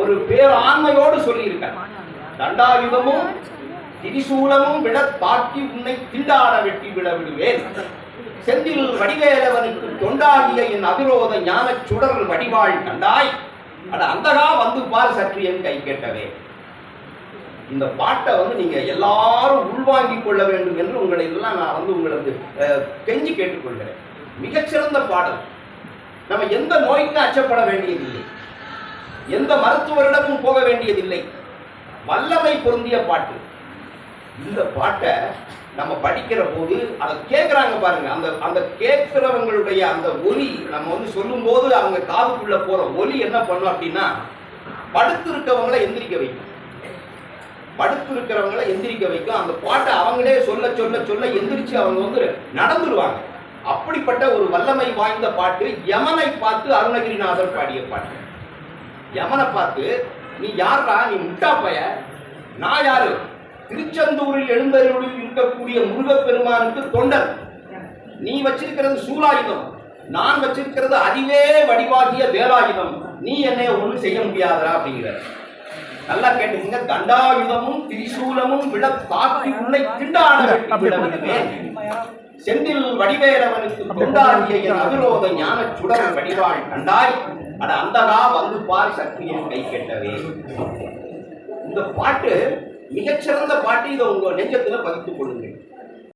ஒரு பேராண்மையோடு சொல்லியிருக்கார். தண்டாயுதமும் திரிசூலமும் விட தாக்கி உன்னை திண்டாட வெட்டி விட விடுவேன். செந்தில் வடிவேலவனுக்கு தொண்டாகிய என் அபிரோத ஞான சுடர் வடிவாள் கண்டாய், அட அந்தகா வந்து பார் சற்று என் கை கேட்டவே. இந்த பாட்டை நீங்க எல்லாரும் உள்வாங்கிக் கொள்ள வேண்டும் என்று உங்களை எல்லாம் நான் உங்களுக்கு கெஞ்சி கேட்டுக்கொள்கிறேன். மிகச்சிறந்த பாடல். நம்ம எந்த நோய்க்கு அச்சப்பட வேண்டியதில்லை, எந்த மருத்துவரிடமும் போக வேண்டியதில்லை. வல்லமை பொருந்திய பாட்டு. இந்த பாட்டை நம்ம படிக்கிற போது அதை கேட்கிறாங்க பாருங்க. அந்த கேட்கிறவங்களுடைய அந்த ஒலி நம்ம சொல்லும் போது அவங்க காதுக்குள்ள போற ஒலி என்ன பண்ணும் அப்படின்னா, படுத்திருக்கவங்களை எந்திரிக்க வைக்கும். படுத்திருக்கிறவங்களை எந்திரிக்க வைக்கும். அந்த பாட்டை அவங்களே சொல்ல சொல்ல சொல்ல எந்திரிச்சு அவங்க நடந்துருவாங்க. அப்படிப்பட்ட ஒரு வல்லமை வாய்ந்த பாட்டு. யமனை பார்த்து அருணகிரிநாதர் பாடிய பாட்டு. யமனை பார்த்து, நீ யாரா, நீ முட்டாப்பைய, நான் யாரு? திருச்செந்தூரில் எழுந்தருளில் இருக்கக்கூடிய முருகப்பெருமானுக்கு தொண்டர். நீ வச்சிருக்கிறது சூலாயுதம், நான் வச்சிருக்கிறது அறிவே வடிவாகிய வேலாயுதம். நீ என்னை ஒன்றும் செய்ய முடியாதா அப்படிங்கிற. நல்லா கேட்டுங்க. தண்டாயுதமும் திரிசூலமும் விட தாக்கி உன்னை திண்டாட விட விடுவேன். செந்தில் வடிவேலவனுக்கு தொண்டாகிய என் அபிரோத ஞான சுடர் வடிவாள் கண்டாய், அட அந்தகா வந்து பார் சக்தி என் கை கெட்டவே. இந்த பாட்டு மிகச்சிறந்த பாட்டு. இதை உங்க நெஞ்சத்துல பதித்துக் கொள்ளுங்கள்.